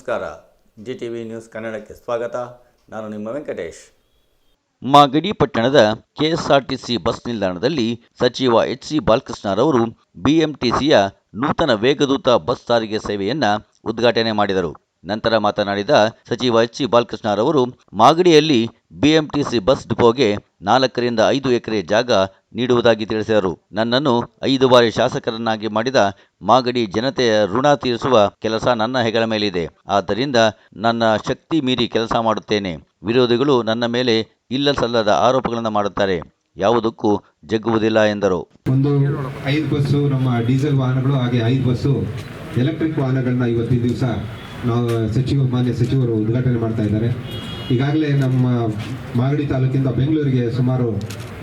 ನಮಸ್ಕಾರ. GTV news ಕನ್ನಡಕ್ಕೆ ಸ್ವಾಗತ. ನಾನು ನಿಮ್ಮ ವೆಂಕಟೇಶ್. ಮಾಗಡಿ ಪಟ್ಟಣದ ಕೆಎಸ್ಆರ್ಟಿಸಿ ಬಸ್ ನಿಲ್ದಾಣದಲ್ಲಿ ಸಚಿವ ಎಚ್.ಸಿ. ಬಾಲಕೃಷ್ಣರವರು ಬಿಎಂಟಿಸಿಯ ನೂತನ ವೇಗದೂತ ಬಸ್ ಸಾರಿಗೆ ಸೇವೆಯನ್ನು ಉದ್ಘಾಟನೆ ಮಾಡಿದರು. ನಂತರ ಮಾತನಾಡಿದ ಸಚಿವ ಎಚ್.ಸಿ. ಬಾಲಕೃಷ್ಣರವರು ಮಾಗಡಿಯಲ್ಲಿ ಬಿಎಂಟಿಸಿ ಬಸ್ ಡಿಪೋಗೆ 4 ರಿಂದ 5 ಎಕರೆ ಜಾಗ ನೀಡುವುದಾಗಿ ತಿಳಿಸಿದರು. ನನ್ನನ್ನು 5 ಬಾರಿ ಶಾಸಕರನ್ನಾಗಿ ಮಾಡಿದ ಮಾಗಡಿ ಜನತೆಯ ಋಣ ತೀರಿಸುವ ಕೆಲಸ ನನ್ನ ಹೆಗಲ ಮೇಲಿದೆ. ಆದ್ದರಿಂದ ನನ್ನ ಶಕ್ತಿ ಮೀರಿ ಕೆಲಸ ಮಾಡುತ್ತೇನೆ. ವಿರೋಧಿಗಳು ನನ್ನ ಮೇಲೆ ಇಲ್ಲಸಲ್ಲದ ಆರೋಪಗಳನ್ನು ಮಾಡುತ್ತಾರೆ. ಯಾವುದಕ್ಕೂ ಜಗ್ಗುವುದಿಲ್ಲ ಎಂದರು. ಒಂದು 5 ಬಸ್ಸು ನಮ್ಮ ಡೀಸೆಲ್ ವಾಹನಗಳು, ಹಾಗೆ 5 ಬಸ್ಸು ಎಲೆಕ್ಟ್ರಿಕ್ ವಾಹನಗಳನ್ನ ಇವತ್ತಿನ ದಿವಸ ನಾವು ಮಾನ್ಯ ಸಚಿವರು ಉದ್ಘಾಟನೆ ಮಾಡ್ತಾ ಇದ್ದಾರೆ. ಈಗಾಗಲೇ ನಮ್ಮ ಮಾಗಡಿ ತಾಲೂಕಿಂದ ಬೆಂಗಳೂರಿಗೆ ಸುಮಾರು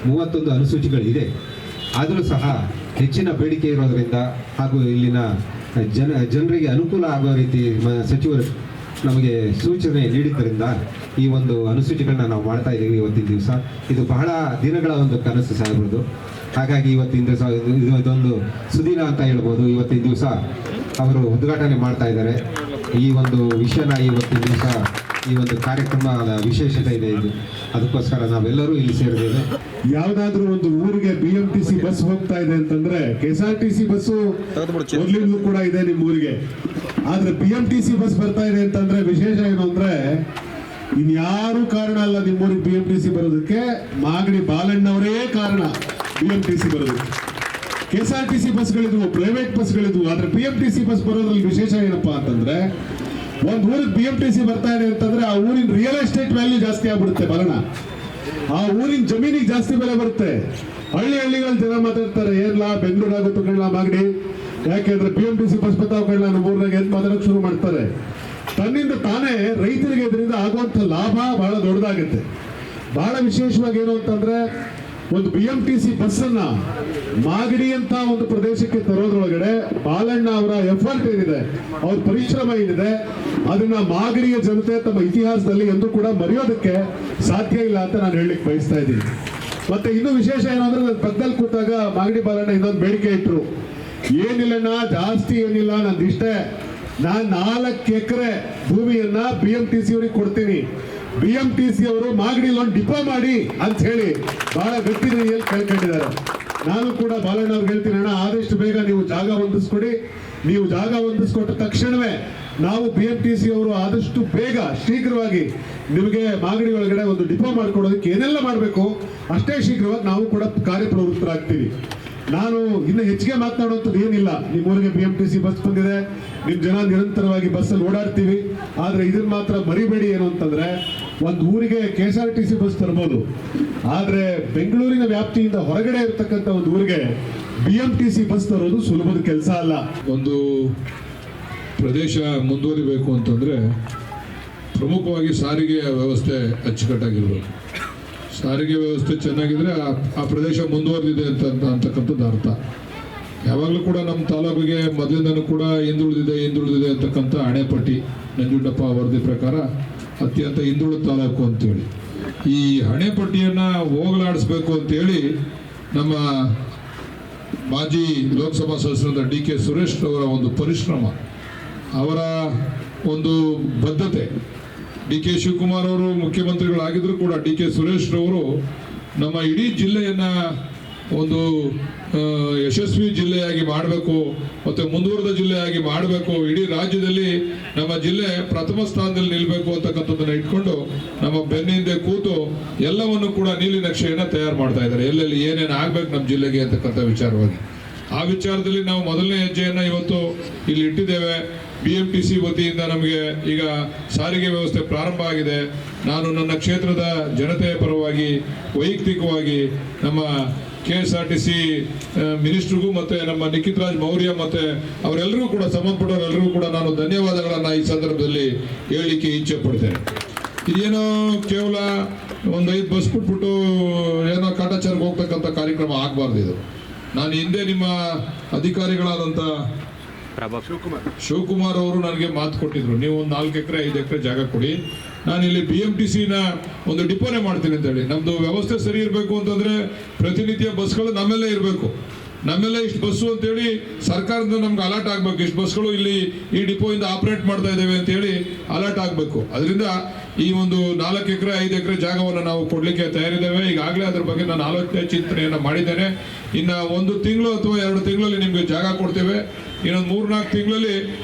31 ಅನುಸೂಚಿಗಳಿದೆ. ಆದರೂ ಸಹ ಹೆಚ್ಚಿನ ಬೇಡಿಕೆ ಇರೋದರಿಂದ ಹಾಗೂ ಇಲ್ಲಿನ ಜನರಿಗೆ ಅನುಕೂಲ ಆಗುವ ರೀತಿ ಸಚಿವರು ನಮಗೆ ಸೂಚನೆ ನೀಡಿದ್ದರಿಂದ ಈ ಒಂದು ಅನುಸೂಚಿಗಳನ್ನ ನಾವು ಮಾಡ್ತಾ ಇದ್ದೀವಿ ಇವತ್ತಿನ ದಿವಸ. ಇದು ಬಹಳ ದಿನಗಳ ಒಂದು ಕನಸು ಸಾಹೇಬ್ರದ್ದು. ಹಾಗಾಗಿ ಇವತ್ತಿನ ದಿವಸ ಇದೊಂದು ಸುದಿನ ಅಂತ ಹೇಳ್ಬೋದು. ಇವತ್ತಿನ ದಿವಸ ಅವರು ಉದ್ಘಾಟನೆ ಮಾಡ್ತಾ ಇದ್ದಾರೆ. ಈ ಒಂದು ವಿಷಯನ ಇವತ್ತಿನ ದಿವಸ ಈ ಒಂದು ಕಾರ್ಯಕ್ರಮದ ವಿಶೇಷತೆ ಇದೆ. ಇದು ಅದಕ್ಕೋಸ್ಕರ ನಾವೆಲ್ಲರೂ ಇಲ್ಲಿ ಸೇರಿದ್ದೇವೆ. ಯಾವ್ದಾದ್ರು ಒಂದು ಊರಿಗೆ BMTC ಬಸ್ ಹೋಗ್ತಾ ಇದೆ ಅಂತಂದ್ರೆ KSRTC ಬಸ್ಸು ಮೊದಲಿಂದಲೂ ಕೂಡ ಇದೆ ನಿಮ್ಮ ಊರಿಗೆ. ಆದ್ರೆ BMTC ಬಸ್ ಬರ್ತಾ ಇದೆ ಅಂತಂದ್ರೆ ವಿಶೇಷ ಏನು ಅಂದ್ರೆ ಇನ್ಯಾರು ಕಾರಣ ಅಲ್ಲ ನಿಮ್ಮೂರಿಗೆ BMTC ಬರೋದಕ್ಕೆ, ಮಾಗಡಿ ಬಾಲಣ್ಣವರೇ ಕಾರಣ BMTC ಬರೋದಕ್ಕೆ. KSRTC ಬಸ್ಗಳಿದ್ವು, ಪ್ರೈವೇಟ್ ಬಸ್ಗಳಿದ್ವು, ಆದ್ರೆ BMTC ಬಸ್ ಬರೋದ್ರಲ್ಲಿ ವಿಶೇಷ ಏನಪ್ಪಾ ಅಂತಂದ್ರೆ ಒಂದ್ ಊರಿಗೆ BMTC ಬರ್ತಾ ಇದೆ ಅಂತಂದ್ರೆ ಆ ಊರಿನ ರಿಯಲ್ ಎಸ್ಟೇಟ್ ವ್ಯಾಲ್ಯೂ ಜಾಸ್ತಿ ಆಗ್ಬಿಡುತ್ತೆ ಬರೋಣ. ಆ ಊರಿನ ಜಮೀನಿಗೆ ಜಾಸ್ತಿ ಬೆಲೆ ಬರುತ್ತೆ. ಹಳ್ಳಿಗಳ ಜನ ಮಾತಾಡ್ತಾರೆ, ಏನ್ಲಾ ಬೆಂಗಳೂರು ಆಗುತ್ತೆ ಕಣ್ಣ ಮಾಗಡಿ, ಯಾಕೆಂದ್ರೆ BMTC ಬಸ್ ಬರ್ತಾವ ಕಣ್ಣ ನಮ್ಮ ಊರ್ನಾಗ ಏನ್ ಮಾತಾಡಕ್ ಶುರು ಮಾಡ್ತಾರೆ. ತನ್ನಿಂದ ತಾನೇ ರೈತರಿಗೆ ಇದರಿಂದ ಆಗುವಂತ ಲಾಭ ಬಹಳ ದೊಡ್ಡದಾಗುತ್ತೆ. ಬಹಳ ವಿಶೇಷವಾಗಿ ಏನು ಅಂತಂದ್ರೆ ಒಂದು BMTC ಬಸ್ ಅನ್ನ ಮಾಗಡಿ ಅಂತ ಒಂದು ಪ್ರದೇಶಕ್ಕೆ ತರೋದ್ರೊಳಗಡೆ ಬಾಲಣ್ಣ ಅವರ ಎಫರ್ಟ್ ಏನಿದೆ, ಅವ್ರ ಪರಿಶ್ರಮ ಏನಿದೆ, ಅದನ್ನ ಮಾಗಡಿಯ ಜನತೆ ತಮ್ಮ ಇತಿಹಾಸದಲ್ಲಿ ಎಂದೂ ಕೂಡ ಮರೆಯೋದಕ್ಕೆ ಸಾಧ್ಯ ಇಲ್ಲ ಅಂತ ನಾನು ಹೇಳಲಿಕ್ಕೆ ಬಯಸ್ತಾ ಇದ್ದೀನಿ. ಮತ್ತೆ ಇನ್ನೂ ವಿಶೇಷ ಏನಂದ್ರೆ ನನ್ನ ಪಕ್ಕದಲ್ಲಿ ಕೂತಾಗ ಮಾಗಡಿ ಬಾಲಣ್ಣ ಇನ್ನೊಂದು ಬೇಡಿಕೆ ಇಟ್ರು. ಏನಿಲ್ಲಣ್ಣ, ಜಾಸ್ತಿ ಏನಿಲ್ಲ, ನಂದಿಷ್ಟೇ, ನಾನು 4 ಎಕರೆ ಭೂಮಿಯನ್ನ BMTC ಅವರಿಗೆ ಕೊಡ್ತೀನಿ, BMTC ಅವರು ಮಾಗಡಿಲಿ ಒಂದು ಡಿಪೋ ಮಾಡಿ ಅಂತ ಹೇಳಿ ಬಹಳ ಗಟ್ಟಿ ರೀತಿಯಲ್ಲಿ ಕೇಳ್ಕೊಂಡಿದ್ದಾರೆ. ನಾನು ಕೂಡ ಬಾಲಣ್ಣ ಅವ್ರಿಗೆ ಹೇಳ್ತೀನಿ, ಅಣ್ಣ ಆದಷ್ಟು ಬೇಗ ನೀವು ಜಾಗ ಹೊಂದಿಸ್ಕೊಡಿ. ನೀವು ಜಾಗ ಹೊಂದಿಸ್ಕೊಟ್ಟ ತಕ್ಷಣವೇ ನಾವು BMTC ಅವರು ಆದಷ್ಟು ಬೇಗ ಶೀಘ್ರವಾಗಿ ನಿಮಗೆ ಮಾಗಡಿ ಒಳಗಡೆ ಒಂದು ಡಿಪೋ ಮಾಡ್ಕೊಡೋದಕ್ಕೆ ಏನೆಲ್ಲ ಮಾಡಬೇಕು ಅಷ್ಟೇ ಶೀಘ್ರವಾಗಿ ನಾವು ಕೂಡ ಕಾರ್ಯಪ್ರವೃತ್ತರಾಗ್ತೀವಿ. ನಾನು ಇನ್ನು ಹೆಚ್ಚಿಗೆ ಮಾತನಾಡುವಂಥದ್ದು ಏನಿಲ್ಲ. ನಿಮ್ಮೂರಿಗೆ BMTC ಬಸ್ ಬಂದಿದೆ, ನಿಮ್ ಜನ ನಿರಂತರವಾಗಿ ಬಸ್ಸಲ್ಲಿ ಓಡಾಡ್ತೀವಿ. ಆದ್ರೆ ಇದನ್ನ ಮಾತ್ರ ಮರಿಬೇಡಿ. ಏನು ಅಂತಂದ್ರೆ ಒಂದು ಊರಿಗೆ KSRTC ಬಸ್ ತರಬಹುದು, ಆದ್ರೆ ಬೆಂಗಳೂರಿನ ವ್ಯಾಪ್ತಿಯಿಂದ ಹೊರಗಡೆ ಇರತಕ್ಕಂಥ ಒಂದು ಊರಿಗೆ BMTC ಬಸ್ ತರೋದು ಸುಲಭದ ಕೆಲಸ ಅಲ್ಲ. ಒಂದು ಪ್ರದೇಶ ಮುಂದುವರಿಬೇಕು ಅಂತಂದ್ರೆ ಪ್ರಮುಖವಾಗಿ ಸಾರಿಗೆ ವ್ಯವಸ್ಥೆ ಅಚ್ಚುಕಟ್ಟಾಗಿರ್ಬೇಕು. ಸಾರಿಗೆ ವ್ಯವಸ್ಥೆ ಚೆನ್ನಾಗಿದ್ರೆ ಆ ಪ್ರದೇಶ ಮುಂದುವರೆದಿದೆ ಅಂತಕ್ಕಂಥದ್ದು ಅರ್ಥ. ಯಾವಾಗಲೂ ಕೂಡ ನಮ್ಮ ತಾಲೂಕಿಗೆ ಮೊದಲಿಂದನೂ ಕೂಡ ಹಿಂದುಳಿದಿದೆ ಅಂತಕ್ಕಂಥ ಹಣೆಪಟ್ಟಿ ನಂಜುಂಡಪ್ಪ ವರದಿ ಪ್ರಕಾರ ಅತ್ಯಂತ ಹಿಂದುಳಿದ ತಾಲೂಕು ಅಂತೇಳಿ. ಈ ಹಣೆಪಟ್ಟಿಯನ್ನು ಹೋಗಲಾಡಿಸ್ಬೇಕು ಅಂತೇಳಿ ನಮ್ಮ ಮಾಜಿ ಲೋಕಸಭಾ ಸದಸ್ಯರಾದ DK ಸುರೇಶ್ ಅವರ ಒಂದು ಪರಿಶ್ರಮ, ಅವರ ಒಂದು ಬದ್ಧತೆ. DK ಶಿವಕುಮಾರ್ ಅವರು ಮುಖ್ಯಮಂತ್ರಿಗಳಾಗಿದ್ರು ಕೂಡ DK ಸುರೇಶ್ ರವರು ನಮ್ಮ ಇಡೀ ಜಿಲ್ಲೆಯನ್ನ ಒಂದು ಯಶಸ್ವಿ ಜಿಲ್ಲೆಯಾಗಿ ಮಾಡಬೇಕು, ಮತ್ತೆ ಮುಂದುವರೆದ ಜಿಲ್ಲೆಯಾಗಿ ಮಾಡಬೇಕು, ಇಡೀ ರಾಜ್ಯದಲ್ಲಿ ನಮ್ಮ ಜಿಲ್ಲೆ ಪ್ರಥಮ ಸ್ಥಾನದಲ್ಲಿ ನಿಲ್ಲಬೇಕು ಅಂತಕ್ಕಂಥದ್ದನ್ನ ಇಟ್ಕೊಂಡು ನಮ್ಮ ಬೆನ್ನಿಂದೆ ಕೂತು ಎಲ್ಲವನ್ನು ಕೂಡ ನೀಲಿ ನಕ್ಷೆಯನ್ನು ತಯಾರು ಮಾಡ್ತಾ ಇದ್ದಾರೆ. ಎಲ್ಲೆಲ್ಲಿ ಏನೇನು ಆಗ್ಬೇಕು ನಮ್ಮ ಜಿಲ್ಲೆಗೆ ಅಂತಕ್ಕಂಥ ವಿಚಾರವಾಗಿ. ಆ ವಿಚಾರದಲ್ಲಿ ನಾವು ಮೊದಲನೇ ಹೆಜ್ಜೆಯನ್ನು ಇವತ್ತು ಇಲ್ಲಿ ಇಟ್ಟಿದ್ದೇವೆ. BMTC ವತಿಯಿಂದ ನಮಗೆ ಈಗ ಸಾರಿಗೆ ವ್ಯವಸ್ಥೆ ಪ್ರಾರಂಭ ಆಗಿದೆ. ನಾನು ನನ್ನ ಕ್ಷೇತ್ರದ ಜನತೆಯ ಪರವಾಗಿ ವೈಯಕ್ತಿಕವಾಗಿ ನಮ್ಮ KSRTC ಮಿನಿಸ್ಟ್ರಿಗೂ ಮತ್ತೆ ನಮ್ಮ ನಿಖಿತ್ ರಾಜ್ ಮೌರ್ಯ ಮತ್ತೆ ಅವರೆಲ್ಲರೂ ಕೂಡ ಸಂಬಂಧಪಟ್ಟವರೆಲ್ಲರೂ ಕೂಡ ನಾನು ಧನ್ಯವಾದಗಳನ್ನು ಈ ಸಂದರ್ಭದಲ್ಲಿ ಹೇಳಲಿಕ್ಕೆ ಇಚ್ಛೆ ಪಡ್ತೇನೆ. ಇದೇನೋ ಕೇವಲ ಒಂದು 5 ಬಸ್ ಬಿಟ್ಬಿಟ್ಟು ಏನೋ ಕಾಟಾಚಾರಕ್ಕೆ ಹೋಗ್ತಕ್ಕಂಥ ಕಾರ್ಯಕ್ರಮ ಆಗಬಾರ್ದು. ಇದು ನಾನು ಹಿಂದೆ ನಿಮ್ಮ ಅಧಿಕಾರಿಗಳಾದಂಥ ಶಿವಕುಮಾರ್ ಅವರು ನನಗೆ ಮಾತು ಕೊಟ್ಟಿದ್ರು, ನೀವು ಒಂದು 4 ಎಕರೆ 5 ಎಕರೆ ಜಾಗ ಕೊಡಿ, ನಾನು ಇಲ್ಲಿ BMTCನ ಒಂದು ಡಿಪೋನೆ ಮಾಡ್ತೀನಿ ಅಂತ ಹೇಳಿ. ನಮ್ದು ವ್ಯವಸ್ಥೆ ಸರಿ ಇರಬೇಕು ಅಂತಂದ್ರೆ ಪ್ರತಿನಿತ್ಯ ಬಸ್ಗಳು ನಮ್ಮೆಲ್ಲೇ ಇರಬೇಕು. ನಮ್ಮೆಲ್ಲ ಇಷ್ಟು ಬಸ್ಸು ಅಂತೇಳಿ ಸರ್ಕಾರದಿಂದ ನಮ್ಗೆ ಅಲರ್ಟ್ ಆಗಬೇಕು, ಇಷ್ಟು ಬಸ್ಗಳು ಇಲ್ಲಿ ಈ ಡಿಪೋಯಿಂದ ಆಪರೇಟ್ ಮಾಡ್ತಾ ಇದ್ದೇವೆ ಅಂತೇಳಿ ಅಲರ್ಟ್ ಆಗಬೇಕು. ಅದರಿಂದ ಈ ಒಂದು 4 ಎಕರೆ 5 ಎಕರೆ ಜಾಗವನ್ನು ನಾವು ಕೊಡಲಿಕ್ಕೆ ತಯಾರಿದ್ದೇವೆ. ಈಗಾಗಲೇ ಅದ್ರ ಬಗ್ಗೆ ನಾನು ಆಲೋಚನೆ ಚಿಂತನೆಯನ್ನು ಮಾಡಿದ್ದೇನೆ. ಇನ್ನು 1 ತಿಂಗಳು ಅಥವಾ 2 ತಿಂಗಳಲ್ಲಿ ನಿಮಗೆ ಜಾಗ ಕೊಡ್ತೇವೆ. ಇನ್ನೊಂದು 3-4 ತಿಂಗಳಲ್ಲಿ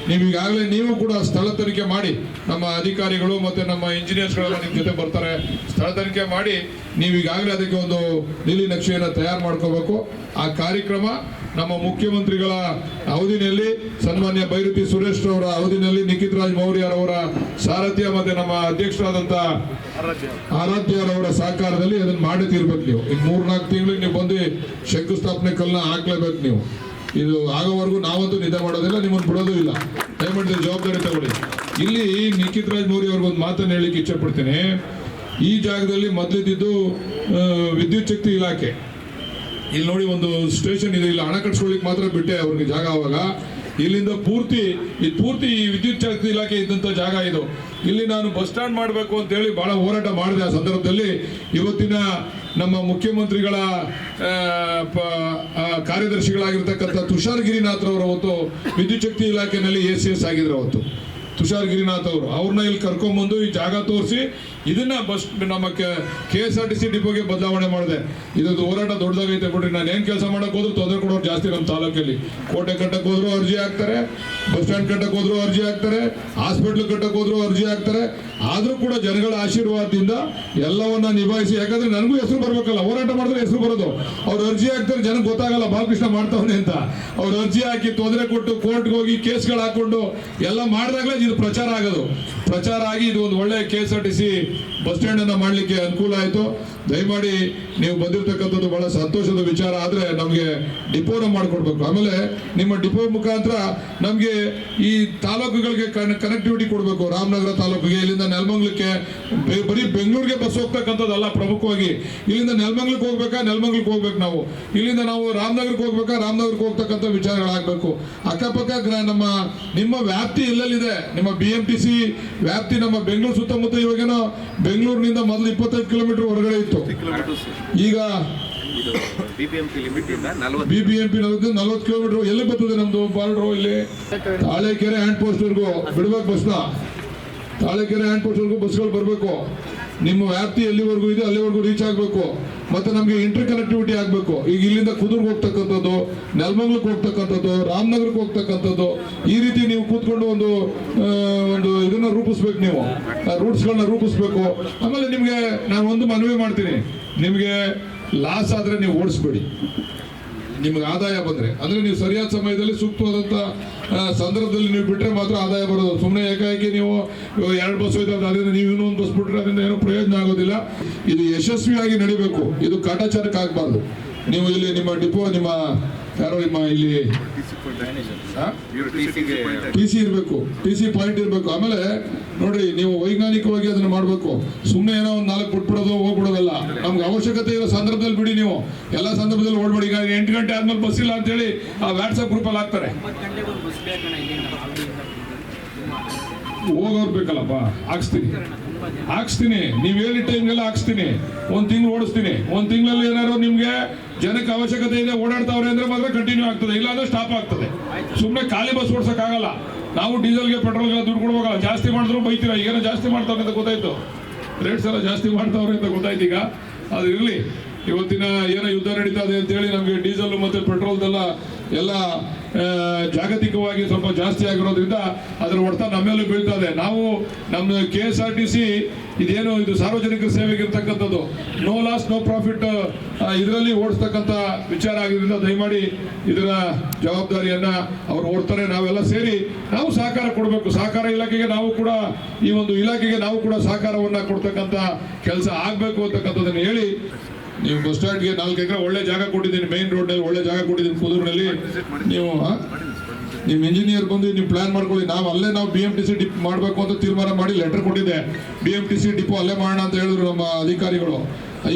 ಈಗಾಗಲೇ ನೀವು ಕೂಡ ಸ್ಥಳ ತನಿಖೆ ಮಾಡಿ, ನಮ್ಮ ಅಧಿಕಾರಿಗಳು ಮತ್ತು ನಮ್ಮ ಇಂಜಿನಿಯರ್ಸ್ಗಳೆಲ್ಲ ನಿಮ್ಮ ಜೊತೆ ಬರ್ತಾರೆ, ಸ್ಥಳ ತನಿಖೆ ಮಾಡಿ ನೀವು ಈಗಾಗಲೇ ಅದಕ್ಕೆ ಒಂದು ನೀಲಿ ನಕ್ಷೆಯನ್ನು ತಯಾರು ಮಾಡ್ಕೋಬೇಕು. ಆ ಕಾರ್ಯಕ್ರಮ ನಮ್ಮ ಮುಖ್ಯಮಂತ್ರಿಗಳ ಅವಧಿನಲ್ಲಿ, ಸನ್ಮಾನ್ಯ ಬೈರತಿ ಸುರೇಶ್ ಅವರ ಅವಧಿನಲ್ಲಿ, ನಿಖಿತ್ ರಾಜ್ ಮೌರ್ಯರವರ ಸಾರಥ್ಯ ಮತ್ತು ನಮ್ಮ ಅಧ್ಯಕ್ಷರಾದಂಥ ಆರಾಧ್ಯರವರ ಸಹಕಾರದಲ್ಲಿ ಅದನ್ನು ಮಾಡಿ ತೀರ್ಬೇಕು. ನೀವು ಇನ್ನು 3-4 ತಿಂಗಳಿಗೆ ನೀವು ಬಂದು ಶಂಕುಸ್ಥಾಪನೆ ಕಲ್ಲನ್ನ ಹಾಕ್ಲೇಬೇಕು. ನೀವು ಇದು ಆಗೋವರೆಗೂ ನಾವಂತೂ ನಿದ್ದೆ ಮಾಡೋದಿಲ್ಲ, ನಿಮ್ಮನ್ನು ಬಿಡೋದು ಇಲ್ಲ. ದಯಮಾಡಿ ಜವಾಬ್ದಾರಿ ತಗೊಳ್ಳಿ. ಇಲ್ಲಿ ನಿಖಿತ್ ರಾಜ್ ಮೌರ್ಯ ಅವ್ರಿಗೊಂದು ಮಾತನ್ನು ಹೇಳಲಿಕ್ಕೆ ಇಚ್ಛಪಡ್ತೇನೆ. ಈ ಜಾಗದಲ್ಲಿ ಮೊದಲಿದ್ದು ವಿದ್ಯುತ್ ಶಕ್ತಿ ಇಲಾಖೆ, ಇಲ್ಲಿ ನೋಡಿ ಒಂದು ಸ್ಟೇಷನ್ ಇದೆ, ಇಲ್ಲಿ ಹಣ ಕಟ್ಸ್ಕೊಳ್ಳಿಕ್ಕೆ ಮಾತ್ರ ಬಿಟ್ಟೆ ಅವ್ರಿಗೆ ಜಾಗ. ಅವಾಗ ಇಲ್ಲಿಂದ ಪೂರ್ತಿ ವಿದ್ಯುತ್ ಶಕ್ತಿ ಇಲಾಖೆ ಇದ್ದಂಥ ಜಾಗ ಇದು. ಇಲ್ಲಿ ನಾನು ಬಸ್ ಸ್ಟ್ಯಾಂಡ್ ಮಾಡಬೇಕು ಅಂತೇಳಿ ಬಹಳ ಹೋರಾಟ ಮಾಡಿದೆ. ಆ ಸಂದರ್ಭದಲ್ಲಿ ಇವತ್ತಿನ ನಮ್ಮ ಮುಖ್ಯಮಂತ್ರಿಗಳ ಕಾರ್ಯದರ್ಶಿಗಳಾಗಿರ್ತಕ್ಕಂಥ ತುಷಾರ್ ಗಿರಿನಾಥ್ ರವರು ಅವತ್ತು ವಿದ್ಯುತ್ ಶಕ್ತಿ ಇಲಾಖೆಯಲ್ಲಿ ACS ಆಗಿದ್ರು. ಅವತ್ತು ತುಷಾರ್ ಗಿರಿನಾಥ್ ಅವರು ಅವ್ರನ್ನ ಇಲ್ಲಿ ಕರ್ಕೊಂಡ್ಬಂದು ಈ ಜಾಗ ತೋರಿಸಿ ಇದನ್ನ ಬಸ್ ನಮ್ಮ KSRTC ಡಿಪೋಗೆ ಬದಲಾವಣೆ ಮಾಡಿದೆ. ಇದೊಂದು ಹೋರಾಟ ದೊಡ್ಡದಾಗೈತೆ ಬಿಡ್ರಿ. ನಾನು ಏನು ಕೆಲಸ ಮಾಡಕ್ಕೆ ಹೋದ್ರು ತೊಂದರೆ ಕೊಡೋರು ಜಾಸ್ತಿ ನಮ್ಮ ತಾಲೂಕಲ್ಲಿ. ಕೋಟೆ ಕಟ್ಟಕ್ಕೆ ಹೋದ್ರು ಅರ್ಜಿ ಹಾಕ್ತಾರೆ, ಬಸ್ ಸ್ಟ್ಯಾಂಡ್ ಕಟ್ಟಕ್ಕೆ ಹೋದ್ರು ಅರ್ಜಿ ಹಾಕ್ತಾರೆ, ಹಾಸ್ಪಿಟ್ಲ್ ಕಟ್ಟಕ್ಕೆ ಹೋದ್ರು ಅರ್ಜಿ ಹಾಕ್ತಾರೆ. ಆದರೂ ಕೂಡ ಜನಗಳ ಆಶೀರ್ವಾದದಿಂದ ಎಲ್ಲವನ್ನ ನಿಭಾಯಿಸಿ, ಯಾಕಂದ್ರೆ ನನಗೂ ಹೆಸರು ಬರ್ಬೇಕಲ್ಲ, ಹೋರಾಟ ಮಾಡಿದ್ರೆ ಹೆಸರು ಬರೋದು. ಅವ್ರು ಅರ್ಜಿ ಹಾಕ್ತಾರೆ, ಜನಕ್ಕೆ ಗೊತ್ತಾಗಲ್ಲ ಬಾಲಕೃಷ್ಣ ಮಾಡ್ತಾವನೆ ಅಂತ. ಅವ್ರು ಅರ್ಜಿ ಹಾಕಿ ತೊಂದರೆ ಕೊಟ್ಟು ಕೋರ್ಟ್ಗೆ ಹೋಗಿ ಕೇಸ್ಗಳು ಹಾಕೊಂಡು ಎಲ್ಲ ಮಾಡಿದಾಗಲೇ ಇದು ಪ್ರಚಾರ ಆಗೋದು. ಪ್ರಚಾರ ಆಗಿ ಇದು ಒಂದು ಒಳ್ಳೆ KSRTC ಬಸ್ ಸ್ಟ್ಯಾಂಡ್ ಅನ್ನ ಮಾಡಲಿಕ್ಕೆ ಅನುಕೂಲ ಆಯಿತು. ದಯಮಾಡಿ ನೀವು ಬಂದಿರತಕ್ಕಂಥದ್ದು ಬಹಳ ಸಂತೋಷದ ವಿಚಾರ. ಆದರೆ ನಮಗೆ ಡಿಪೋನ ಮಾಡಿಕೊಡ್ಬೇಕು. ಆಮೇಲೆ ನಿಮ್ಮ ಡಿಪೋ ಮುಖಾಂತರ ನಮಗೆ ಈ ತಾಲೂಕುಗಳಿಗೆ ಕನೆಕ್ಟಿವಿಟಿ ಕೊಡಬೇಕು. ರಾಮನಗರ ತಾಲೂಕಿಗೆ, ಇಲ್ಲಿಂದ ನೆಲಮಂಗಲಕ್ಕೆ, ಬರೀ ಬೆಂಗಳೂರಿಗೆ ಬಸ್ ಹೋಗ್ತಕ್ಕಂಥದ್ದಲ್ಲ. ಪ್ರಮುಖವಾಗಿ ಇಲ್ಲಿಂದ ನೆಲಮಂಗಲಕ್ಕೆ ಹೋಗ್ಬೇಕಾ, ನೆಲಮಂಗಲಕ್ಕೆ ಹೋಗ್ಬೇಕು. ನಾವು ಇಲ್ಲಿಂದ ನಾವು ರಾಮನಗರಕ್ಕೆ ಹೋಗ್ಬೇಕಾ, ರಾಮನಗರಕ್ಕೆ ಹೋಗ್ತಕ್ಕಂಥ ವಿಚಾರಗಳಾಗಬೇಕು. ಅಕ್ಕಪಕ್ಕ ನಿಮ್ಮ ವ್ಯಾಪ್ತಿ ಎಲ್ಲೆಲ್ಲಿದೆ, ನಿಮ್ಮ BMTC ವ್ಯಾಪ್ತಿ ನಮ್ಮ ಬೆಂಗಳೂರು ಸುತ್ತಮುತ್ತ. ಇವಾಗೇನೋ ಬೆಂಗಳೂರಿನಿಂದ ಮೊದಲು 25 ಕಿಲೋಮೀಟರ್ ಹೊರಗಡೆ ಇತ್ತು, ಈಗ BBMP 40 ಕಿಲೋಮೀಟರ್. ಎಲ್ಲಿ ಬರ್ತದೆ ನಮ್ದು ಬಾರ್ಡ್ರು? ಇಲ್ಲಿ ತಾಳೆಕೆರೆ ಹ್ಯಾಂಡ್ ಪೋಸ್ಟ್ವರೆಗೂ ಬಿಡ್ಬೇಕು ಬಸ್ನ. ತಾಳೆಕೆರೆ ಹ್ಯಾಂಡ್ ಪೋಸ್ಟ್ವರೆಗೂ ಬಸ್ಗಳು ಬರಬೇಕು. ನಿಮ್ಮ ವ್ಯಾಪ್ತಿ ಎಲ್ಲಿವರೆಗೂ ಇದೆ ಅಲ್ಲಿವರೆಗೂ ರೀಚ್ ಆಗಬೇಕು. ಮತ್ತೆ ನಮಗೆ ಇಂಟರ್ ಕನೆಕ್ಟಿವಿಟಿ ಆಗಬೇಕು. ಈಗ ಇಲ್ಲಿಂದ ಕುದುರ್ಗೆ ಹೋಗ್ತಕ್ಕಂಥದ್ದು, ನೆಲಮಂಗಲಕ್ಕೆ ಹೋಗ್ತಕ್ಕಂಥದ್ದು, ರಾಮನಗರಕ್ಕೆ ಹೋಗ್ತಕ್ಕಂಥದ್ದು, ಈ ರೀತಿ ನೀವು ಕೂತ್ಕೊಂಡು ಒಂದು ಇದನ್ನ ರೂಪಿಸ್ಬೇಕು. ನೀವು ರೂಟ್ಸ್ಗಳನ್ನ ರೂಪಿಸ್ಬೇಕು. ಆಮೇಲೆ ನಿಮಗೆ ನಾನು ಒಂದು ಮನವಿ ಮಾಡ್ತೀನಿ, ನಿಮಗೆ ಲಾಸ್ ಆದರೆ ನೀವು ಓಡಿಸ್ಬೇಡಿ. ನಿಮ್ಗೆ ಆದಾಯ ಬಂದರೆ, ಅಂದರೆ ನೀವು ಸರಿಯಾದ ಸಮಯದಲ್ಲಿ ಸೂಕ್ತವಾದಂಥ ಸಂದರ್ಭದಲ್ಲಿ ನೀವು ಬಿಟ್ಟರೆ ಮಾತ್ರ ಆದಾಯ ಬರೋದು. ಸುಮ್ಮನೆ ಏಕಾಏಕಿ ನೀವು 2 ಬಸ್ ಹೋಯ್ತು ಅದರಿಂದ ನೀವು ಇನ್ನೊಂದು ಬಸ್ ಬಿಟ್ಟರೆ ಅದರಿಂದ ಏನೂ ಪ್ರಯೋಜನ ಆಗೋದಿಲ್ಲ. ಇದು ಯಶಸ್ವಿಯಾಗಿ ನಡಿಬೇಕು. ಇದು ಕಾಟಾಚಾರಕ್ಕೆ ಆಗಬಾರ್ದು. ನೀವು ಇಲ್ಲಿ ನಿಮ್ಮ ಡಿಪೋ, ನಿಮ್ಮ ಇಲ್ಲಿ TC ಇರಬೇಕು, TC ಪಾಯಿಂಟ್ ಇರಬೇಕು. ಆಮೇಲೆ ನೋಡ್ರಿ, ನೀವು ವೈಜ್ಞಾನಿಕವಾಗಿ ಅದನ್ನ ಮಾಡಬೇಕು. ಸುಮ್ಮನೆ ಏನೋ ಒಂದು 4 ಬಿಟ್ಬಿಡೋದು ಹೋಗ್ಬಿಡೋದಲ್ಲ. ನಮ್ಗೆ ಅವಶ್ಯಕತೆ ಇರೋ ಸಂದರ್ಭದಲ್ಲಿ ಬಿಡಿ. ನೀವು ಎಲ್ಲ ಸಂದರ್ಭದಲ್ಲಿ ಓಡ್ಬೇಡಿ. ಈಗ 8 ಗಂಟೆ ಆದ್ಮೇಲೆ ಬಸ್ ಇಲ್ಲ ಅಂತೇಳಿ ಆ ವಾಟ್ಸಪ್ ಗ್ರೂಪಲ್ಲಿ ಹಾಕ್ತಾರೆ. ಹೋಗೋರು ಬೇಕಲ್ಲಪ್ಪ, ಹಾಕ್ಸ್ತೀನಿ. ನೀವು ಹೇಳಿ ಟೈಮ್ಗೆಲ್ಲ ಹಾಕ್ಸ್ತೀನಿ. 1 ತಿಂಗಳು ಓಡಿಸ್ತೀನಿ. 1 ತಿಂಗಳಲ್ಲಿ ಏನಾದ್ರು ನಿಮ್ಗೆ ಜನಕ್ಕೆ ಅವಶ್ಯಕತೆ ಇದೆ, ಓಡಾಡ್ತಾವ್ರೆ ಅಂದ್ರೆ ಮಾತ್ರ ಕಂಟಿನ್ಯೂ ಆಗ್ತದೆ, ಇಲ್ಲಾಂದ್ರೆ ಸ್ಟಾಪ್ ಆಗ್ತದೆ. ಸುಮ್ಮನೆ ಖಾಲಿ ಬಸ್ ಓಡ್ಸೋಕ್ಕಾಗಲ್ಲ. ನಾವು ಡೀಸೆಲ್ಗೆ ಪೆಟ್ರೋಲ್ಗೆ ದುಡ್ಡು ಕೊಡ್ಬೇಕಲ್ಲ. ಜಾಸ್ತಿ ಮಾಡಿದ್ರು ಬೈತೀರಾ. ಈಗೇನೋ ಜಾಸ್ತಿ ಮಾಡ್ತಾವ್ರೆ ಅಂತ ಗೊತ್ತಾಯ್ತು, ರೇಟ್ಸ್ ಎಲ್ಲ ಜಾಸ್ತಿ ಮಾಡ್ತಾವ್ರೆ ಅಂತ ಗೊತ್ತಾಯ್ತು. ಈಗ ಅದು ಇರಲಿ. ಇವತ್ತಿನ ಏನೋ ಯುದ್ಧ ನಡೀತಾ ಇದೆ ಅಂತೇಳಿ ನಮಗೆ ಡೀಸೆಲ್ ಮತ್ತು ಪೆಟ್ರೋಲ್ದೆಲ್ಲ ಎಲ್ಲ ಜಾಗತಿಕವಾಗಿ ಸ್ವಲ್ಪ ಜಾಸ್ತಿ ಆಗಿರೋದ್ರಿಂದ ಅದರ ಹೊಡೆತ ನಮ್ಮೆಲ್ಲೂ ಬೀಳ್ತದೆ. ನಾವು ನಮ್ಮ KSRTC ಇದೇನು ಇದು ಸಾರ್ವಜನಿಕರ ಸೇವೆಗೆ ಇರ್ತಕ್ಕಂಥದ್ದು, ನೋ ಲಾಸ್ ನೋ ಪ್ರಾಫಿಟ್ ಇದರಲ್ಲಿ ಓಡಿಸ್ತಕ್ಕಂಥ ವಿಚಾರ ಆಗಿರೋದ್ರಿಂದ ದಯಮಾಡಿ ಇದರ ಜವಾಬ್ದಾರಿಯನ್ನ ಅವ್ರು ಓಡ್ತಾರೆ. ನಾವೆಲ್ಲ ಸೇರಿ ನಾವು ಸಹಕಾರ ಕೊಡಬೇಕು. ಸಹಕಾರ ಇಲಾಖೆಗೆ ನಾವು ಕೂಡ, ಈ ಒಂದು ಇಲಾಖೆಗೆ ನಾವು ಕೂಡ ಸಹಕಾರವನ್ನ ಕೊಡ್ತಕ್ಕಂಥ ಕೆಲಸ ಆಗಬೇಕು ಅಂತಕ್ಕಂಥದ್ದನ್ನು ಹೇಳಿ, ನೀವು ಬಸ್ ಸ್ಟ್ಯಾಂಡ್ಗೆ 4 ಎಕರೆ ಒಳ್ಳೆ ಜಾಗ ಕೊಟ್ಟಿದ್ದೀನಿ, ಮೇನ್ ರೋಡ್ನಲ್ಲಿ ಒಳ್ಳೆ ಜಾಗ ಕೊಟ್ಟಿದ್ದೀನಿ ಕುದೂರಿನಲ್ಲಿ. ನೀವು ನಿಮ್ಮ ಇಂಜಿನಿಯರ್ ಬಂದು ನೀವು ಪ್ಲಾನ್ ಮಾಡ್ಕೊಳ್ಳಿ. ನಾವು BMTC ಡಿಪ್ ಮಾಡಬೇಕು ಅಂತ ತೀರ್ಮಾನ ಮಾಡಿ ಲೆಟರ್ ಕೊಟ್ಟಿದ್ದೆ. BMTC ಡಿಪೋ ಅಲ್ಲೇ ಮಾಡೋಣ ಅಂತ ಹೇಳಿದ್ರು ನಮ್ಮ ಅಧಿಕಾರಿಗಳು.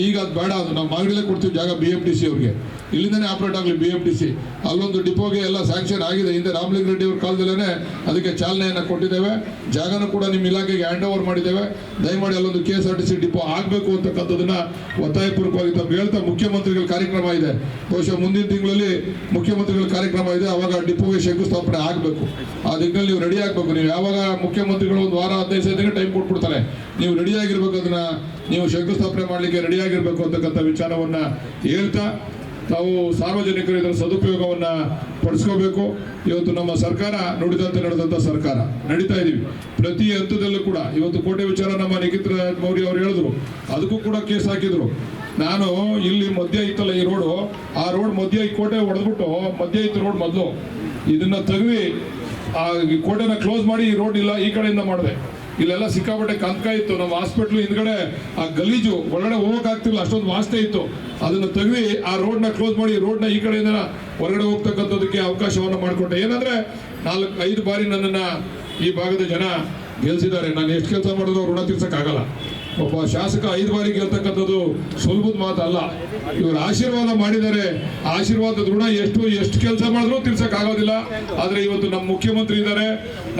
ಈಗ ಅದು ಬೇಡ, ಅದು ನಾವು ಮಾಗಡಿಲೇ ಕೊಡ್ತೀವಿ ಜಾಗ BMTC ಅವ್ರಿಗೆ, ಇಲ್ಲಿಂದನೇ ಆಪ್ರೇಟ್ ಆಗಲಿ BMTC. ಅಲ್ಲೊಂದು ಡಿಪೋಗೆ ಎಲ್ಲ ಸ್ಯಾಂಕ್ಷನ್ ಆಗಿದೆ, ಹಿಂದೆ ರಾಮಲಿಂಗ ರೆಡ್ಡಿ ಅವ್ರ ಕಾಲದಲ್ಲೇ ಅದಕ್ಕೆ ಚಾಲನೆಯನ್ನು ಕೊಟ್ಟಿದ್ದೇವೆ. ಜಾಗನೂ ಕೂಡ ನಿಮ್ಮ ಇಲಾಖೆಗೆ ಹ್ಯಾಂಡ್ ಓವರ್ ಮಾಡಿದ್ದೇವೆ. ದಯಮಾಡಿ ಅಲ್ಲೊಂದು KSRTC ಡಿಪೋ ಆಗಬೇಕು ಅಂತಕ್ಕಂಥದ್ದನ್ನ ಒತ್ತಾಯಪೂರ್ವಕವಾಗಿ ತಮ್ಗೆ ಹೇಳ್ತಾ, ಮುಖ್ಯಮಂತ್ರಿಗಳ ಕಾರ್ಯಕ್ರಮ ಇದೆ, ಬಹುಶಃ ಮುಂದಿನ ತಿಂಗಳಲ್ಲಿ ಮುಖ್ಯಮಂತ್ರಿಗಳ ಕಾರ್ಯಕ್ರಮ ಇದೆ, ಅವಾಗ ಡಿಪೋಗೆ ಶಂಕುಸ್ಥಾಪನೆ ಆಗಬೇಕು. ಆ ದಿಕ್ಕಿನಲ್ಲಿ ನೀವು ರೆಡಿ ಆಗಬೇಕು. ನೀವು ಯಾವಾಗ ಮುಖ್ಯಮಂತ್ರಿಗಳು ಒಂದು ವಾರ 15 ದಿನ ಟೈಮ್ ಕೊಟ್ಬಿಡ್ತಾರೆ, ನೀವು ರೆಡಿ ಆಗಿರ್ಬೇಕು, ಅದನ್ನ ನೀವು ಶಂಕುಸ್ಥಾಪನೆ ಮಾಡಲಿಕ್ಕೆ ರೆಡಿ ಆಗಿರ್ಬೇಕು ಅಂತಕ್ಕಂಥ ವಿಚಾರವನ್ನ ಹೇಳ್ತಾ, ತಾವು ಸಾರ್ವಜನಿಕರು ಇದರ ಸದುಪಯೋಗವನ್ನ ಪಡಿಸ್ಕೋಬೇಕು. ಇವತ್ತು ನಮ್ಮ ಸರ್ಕಾರ ನುಡಿದಂತೆ ನಡೆದಂತ ಸರ್ಕಾರ ನಡೀತಾ ಇದೀವಿ. ಪ್ರತಿ ಹಂತದಲ್ಲೂ ಕೂಡ ಇವತ್ತು ಕೋಟೆ ವಿಚಾರ ನಮ್ಮ ನಿಖಿತ್ ಮೌರ್ಯ ಅವರು ಹೇಳಿದ್ರು, ಅದಕ್ಕೂ ಕೂಡ ಕೇಸ್ ಹಾಕಿದ್ರು. ನಾನು ಇಲ್ಲಿ ಮಧ್ಯ ಇತ್ತಲ್ಲ ಈ ರೋಡು, ಆ ರೋಡ್ ಮಧ್ಯ ಈ ಕೋಟೆ ಹೊಡೆದ್ಬಿಟ್ಟು ಮಧ್ಯ ಇತ್ತು ರೋಡ್ ಮೊದಲು, ಇದನ್ನ ತೆಗೆದು ಆ ಕೋಟೆನ ಕ್ಲೋಸ್ ಮಾಡಿ ಈ ರೋಡ್ ಇಲ್ಲ ಈ ಕಡೆಯಿಂದ ಮಾಡಿದೆ. ಇಲ್ಲೆಲ್ಲ ಸಿಕ್ಕಾಪಟ್ಟೆ ಕಂದಕ ಇತ್ತು. ನಮ್ಮ ಹಾಸ್ಪಿಟ್ಲ್ ಹಿಂದ್ಗಡೆ ಆ ಗಲೀಜು, ಒಳಗಡೆ ಹೋಗಕ್ ಆಗ್ತಿಲ್ಲ, ಅಷ್ಟೊಂದು ವಾಸನೆ ಇತ್ತು. ಅದನ್ನ ತೆಗೆದು ಆ ರೋಡ್ನ ಕ್ಲೋಸ್ ಮಾಡಿ ರೋಡ್ನ ಈ ಕಡೆಯಿಂದ ಹೊರಗಡೆ ಹೋಗ್ತಕ್ಕಂಥದಕ್ಕೆ ಅವಕಾಶವನ್ನು ಮಾಡಿಕೊಟ್ಟೆ. ಏನಂದ್ರೆ 4-5 ಬಾರಿ ನನ್ನನ್ನ ಈ ಭಾಗದ ಜನ ಗೆಲ್ಸಿದ್ದಾರೆ. ನಾನು ಎಷ್ಟು ಕೆಲಸ ಮಾಡಿದ್ರು ಋಣ ತೀರ್ಸಕ್ಕಾಗಲ್ಲ. ಒಬ್ಬ ಶಾಸಕ 5 ಬಾರಿ ಗೆಲ್ತಕ್ಕಂಥದ್ದು ಸುಲಭದ ಮಾತಲ್ಲ. ಇವರು ಆಶೀರ್ವಾದ ಮಾಡಿದ್ದಾರೆ, ಆಶೀರ್ವಾದದ ಋಣ ಎಷ್ಟು ಕೆಲಸ ಮಾಡಿದ್ರು ತೀರ್ಸಕ್ಕಾಗೋದಿಲ್ಲ. ಆದ್ರೆ ಇವತ್ತು ನಮ್ಮ ಮುಖ್ಯಮಂತ್ರಿ ಇದ್ದಾರೆ,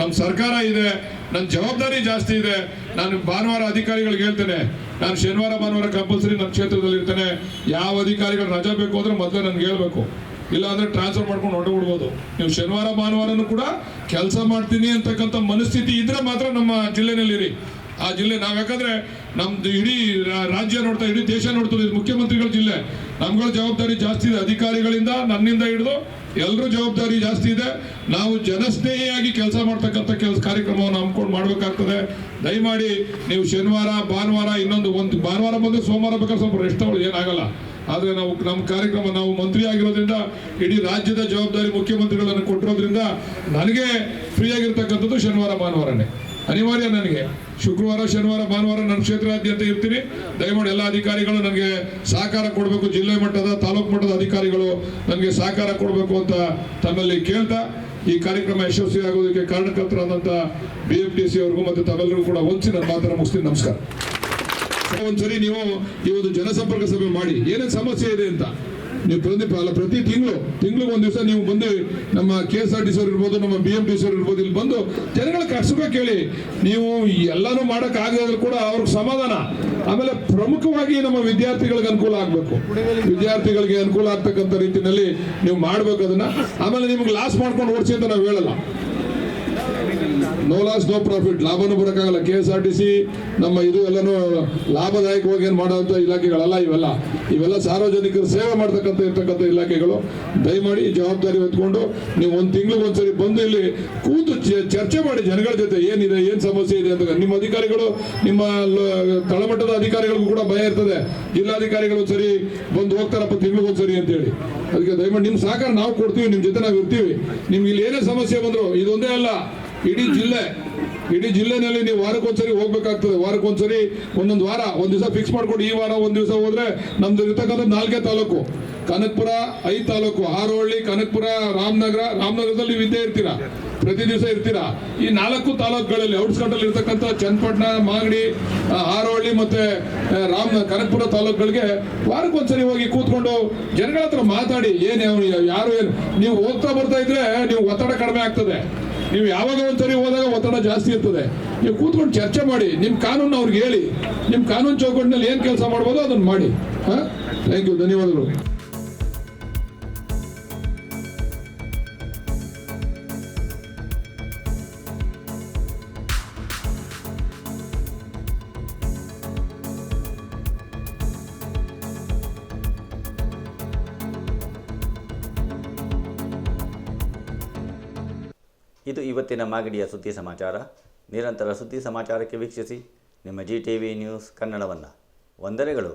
ನಮ್ಮ ಸರ್ಕಾರ ಇದೆ, ನನ್ನ ಜವಾಬ್ದಾರಿ ಜಾಸ್ತಿ ಇದೆ. ನಾನು ಭಾನುವಾರ ಅಧಿಕಾರಿಗಳಿಗೆ ಹೇಳ್ತೇನೆ, ನಾನು ಶನಿವಾರ ಭಾನುವಾರ ಕಂಪಲ್ಸರಿ ನನ್ನ ಕ್ಷೇತ್ರದಲ್ಲಿ ಇರ್ತೇನೆ. ಯಾವ ಅಧಿಕಾರಿಗಳು ರಜಾ ಬೇಕು ಅಂದ್ರೆ ಮೊದಲು ನನ್ಗೆ ಹೇಳ್ಬೇಕು, ಇಲ್ಲ ಅಂದ್ರೆ ಟ್ರಾನ್ಸ್ಫರ್ ಮಾಡ್ಕೊಂಡು ಹೊರಟುಬಿಡ್ಬೋದು. ನೀವು ಶನಿವಾರ ಭಾನುವಾರನು ಕೂಡ ಕೆಲಸ ಮಾಡ್ತೀನಿ ಅಂತಕ್ಕಂಥ ಮನಸ್ಥಿತಿ ಇದ್ರೆ ಮಾತ್ರ ನಮ್ಮ ಜಿಲ್ಲೆನಲ್ಲಿರಿ. ಆ ಜಿಲ್ಲೆ ನಾವು, ಯಾಕಂದ್ರೆ ನಮ್ದು ಇಡೀ ರಾಜ್ಯ ನೋಡ್ತಾ, ಇಡೀ ದೇಶ ನೋಡ್ತದೆ, ಇದು ಮುಖ್ಯಮಂತ್ರಿಗಳ ಜಿಲ್ಲೆ. ನಮ್ಗಳ ಜವಾಬ್ದಾರಿ ಜಾಸ್ತಿ ಇದೆ, ಅಧಿಕಾರಿಗಳಿಂದ ನನ್ನಿಂದ ಹಿಡಿದು ಎಲ್ಲರೂ ಜವಾಬ್ದಾರಿ ಜಾಸ್ತಿ ಇದೆ. ನಾವು ಜನಸ್ನೇಹಿಯಾಗಿ ಕೆಲಸ ಮಾಡ್ತಕ್ಕಂಥ ಕಾರ್ಯಕ್ರಮವನ್ನು ಹಮ್ಮಿಕೊಂಡು ಮಾಡಬೇಕಾಗ್ತದೆ. ದಯಮಾಡಿ ನೀವು ಶನಿವಾರ ಭಾನುವಾರ ಒಂದು ಭಾನುವಾರ ಬಂದು ಸೋಮವಾರ ಬೇಕಾದ್ರೆ ಸ್ವಲ್ಪ ರೆಸ್ಟ್ ತಗೊಳ್ಳಿ, ಏನಾಗಲ್ಲ. ಆದರೆ ನಾವು ನಮ್ಮ ಕಾರ್ಯಕ್ರಮ, ನಾವು ಮಂತ್ರಿ ಆಗಿರೋದ್ರಿಂದ ಇಡೀ ರಾಜ್ಯದ ಜವಾಬ್ದಾರಿ ಮುಖ್ಯಮಂತ್ರಿಗಳನ್ನು ಕೊಟ್ಟಿರೋದ್ರಿಂದ ನನಗೆ ಫ್ರೀ ಆಗಿರ್ತಕ್ಕಂಥದ್ದು ಶನಿವಾರ ಭಾನುವಾರನೇ ಅನಿವಾರ್ಯ. ನನಗೆ ಶುಕ್ರವಾರ ಶನಿವಾರ ಭಾನುವಾರ ನನ್ನ ಕ್ಷೇತ್ರಾದ್ಯಂತ ಇರ್ತೀನಿ. ದಯಮಾಡಿ ಎಲ್ಲ ಅಧಿಕಾರಿಗಳು ನನಗೆ ಸಹಕಾರ ಕೊಡಬೇಕು, ಜಿಲ್ಲೆ ಮಟ್ಟದ ತಾಲೂಕು ಮಟ್ಟದ ಅಧಿಕಾರಿಗಳು ನನಗೆ ಸಹಕಾರ ಕೊಡಬೇಕು ಅಂತ ತಮ್ಮಲ್ಲಿ ಕೇಳ್ತಾ, ಈ ಕಾರ್ಯಕ್ರಮ ಯಶಸ್ವಿ ಆಗೋದಕ್ಕೆ ಕಾರಣಕರ್ತರಾದಂಥ BMTC ಅವ್ರಿಗೂ ಮತ್ತು ತಾವೆಲ್ಲರಿಗೂ ಕೂಡ ಹೊಂದಿಸಿ ನನ್ನ ಮಾತನ್ನು ಮುಗಿಸ್ತೀನಿ. ನಮಸ್ಕಾರ. ಒಂದ್ಸರಿ ನೀವು ಈ ಒಂದು ಜನಸಂಪರ್ಕ ಸಭೆ ಮಾಡಿ, ಏನೇನು ಸಮಸ್ಯೆ ಇದೆ ಅಂತ ನೀವು ಪ್ರತಿ ತಿಂಗಳಿಗೆ ಒಂದು ದಿವಸ ನೀವು ಬಂದು ನಮ್ಮ KSRTC ಅವ್ರು ಇರ್ಬೋದು, ನಮ್ಮ BMTC ಅವ್ರು ಇರ್ಬೋದು, ಇಲ್ಲಿ ಬಂದು ಜನಗಳ ಕಷ್ಟ ಕೇಳಿ. ನೀವು ಎಲ್ಲಾನು ಮಾಡಕ್ ಆಗದಾದ್ರೂ ಕೂಡ ಅವ್ರಿಗೆ ಸಮಾಧಾನ. ಆಮೇಲೆ ಪ್ರಮುಖವಾಗಿ ನಮ್ಮ ವಿದ್ಯಾರ್ಥಿಗಳಿಗೆ ಅನುಕೂಲ ಆಗ್ಬೇಕು, ವಿದ್ಯಾರ್ಥಿಗಳಿಗೆ ಅನುಕೂಲ ಆಗ್ತಕ್ಕಂಥ ರೀತಿಯಲ್ಲಿ ನೀವು ಮಾಡ್ಬೇಕು ಅದನ್ನ. ಆಮೇಲೆ ನಿಮ್ಗೆ ಲಾಸ್ ಮಾಡ್ಕೊಂಡು ಓಡಿಸಿ ಅಂತ ನಾವು ಹೇಳಲ್ಲ. ನೋ ಲಾಸ್ ನೋ ಪ್ರಾಫಿಟ್, ಲಾಭನೂ ಬರೋಕ್ಕಾಗಲ್ಲ. KSRTC ನಮ್ಮ ಇದು ಎಲ್ಲನೂ ಲಾಭದಾಯಕವಾಗಿ ಏನು ಮಾಡೋಂಥ ಇಲಾಖೆಗಳಲ್ಲ ಇವೆಲ್ಲ ಸಾರ್ವಜನಿಕರ ಸೇವೆ ಇರ್ತಕ್ಕಂಥ ಇಲಾಖೆಗಳು. ದಯಮಾಡಿ ಜವಾಬ್ದಾರಿ ಹೊತ್ಕೊಂಡು ನೀವು ಒಂದು ತಿಂಗಳಿಗೆ ಒಂದ್ಸರಿ ಬಂದು ಇಲ್ಲಿ ಕೂತು ಚರ್ಚೆ ಮಾಡಿ ಜನಗಳ ಜೊತೆ, ಏನಿದೆ, ಏನು ಸಮಸ್ಯೆ ಇದೆ ಅಂತ. ನಿಮ್ಮ ಅಧಿಕಾರಿಗಳು, ನಿಮ್ಮ ತಳಮಟ್ಟದ ಅಧಿಕಾರಿಗಳಿಗೂ ಕೂಡ ಭಯ ಇರ್ತದೆ, ಜಿಲ್ಲಾಧಿಕಾರಿಗಳು ಒಂದ್ಸರಿ ಬಂದು ಹೋಗ್ತಾರಪ್ಪ ತಿಂಗಳಿಗೆ ಒಂದ್ಸರಿ ಅಂತೇಳಿ. ಅದಕ್ಕೆ ದಯಮಾಡಿ ನಿಮ್ಮ ಸಹಕಾರ ನಾವು ಕೊಡ್ತೀವಿ, ನಿಮ್ಮ ಜೊತೆ ನಾವು ಇರ್ತೀವಿ. ನಿಮ್ಗೆ ಇಲ್ಲಿ ಏನೇ ಸಮಸ್ಯೆ ಬಂದ್ರು, ಇದೊಂದೇ ಅಲ್ಲ, ಇಡೀ ಜಿಲ್ಲೆನಲ್ಲಿ ನೀವು ವಾರಕ್ಕೊಂದ್ಸರಿ ಹೋಗ್ಬೇಕಾಗ್ತದೆ. ವಾರಕ್ಕೊಂದ್ಸರಿ ಒಂದೊಂದು ವಾರ ಒಂದು ದಿವಸ ಫಿಕ್ಸ್ ಮಾಡ್ಕೊಂಡು, ಈ ವಾರ ಒಂದು ದಿವಸ ಹೋದ್ರೆ ನಮ್ದು ಇರ್ತಕ್ಕಂಥ 4 ತಾಲೂಕು, ಕನಕಪುರ 5 ತಾಲೂಕು, ಹಾರೋಹಳ್ಳಿ, ಕನಕಪುರ, ರಾಮನಗರದಲ್ಲಿ ನೀವು ಇದ್ದೇ ಇರ್ತೀರಾ, ಪ್ರತಿ ದಿವಸ ಇರ್ತೀರಾ. ಈ 4 ತಾಲೂಕುಗಳಲ್ಲಿ ಔಟ್ಸ್ಕಟ್ ಅಲ್ಲಿ ಇರ್ತಕ್ಕಂಥ ಚನ್ನಪಟ್ಟಣ, ಮಾಗಡಿ, ಹಾರೋಹಳ್ಳಿ ಮತ್ತೆ ಕನಕಪುರ ತಾಲೂಕುಗಳಿಗೆ ವಾರಕ್ಕೊಂದ್ಸರಿ ಹೋಗಿ ಕೂತ್ಕೊಂಡು ಜನಗಳ ಹತ್ರ ಮಾತಾಡಿ, ಯಾರು ನೀವು ಹೋಗ್ತಾ ಬರ್ತಾ ಇದ್ರೆ ನೀವು ಒತ್ತಡ ಕಡಿಮೆ ಆಗ್ತದೆ. ನೀವು ಯಾವಾಗ ಒಂದ್ಸರಿ ಹೋದಾಗ ಒತ್ತಡ ಜಾಸ್ತಿ ಇರ್ತದೆ. ನೀವು ಕೂತ್ಕೊಂಡು ಚರ್ಚೆ ಮಾಡಿ, ನಿಮ್ಮ ಕಾನೂನು ಅವ್ರಿಗೆ ಹೇಳಿ, ನಿಮ್ಮ ಕಾನೂನು ಚೌಕಟ್ಟಿನಲ್ಲಿ ಏನು ಕೆಲಸ ಮಾಡ್ಬೋದು ಅದನ್ನು ಮಾಡಿ. ಥ್ಯಾಂಕ್ ಯು, ಧನ್ಯವಾದಗಳು. ಇದು ಇವತ್ತಿನ ಮಾಗಡಿಯ ಸುದ್ದಿ ಸಮಾಚಾರ. ನಿರಂತರ ಸುದ್ದಿ ಸಮಾಚಾರಕ್ಕೆ ವೀಕ್ಷಿಸಿ ನಿಮ್ಮ GTV ನ್ಯೂಸ್ ಕನ್ನಡವನ್ನು. ವಂದನೆಗಳು.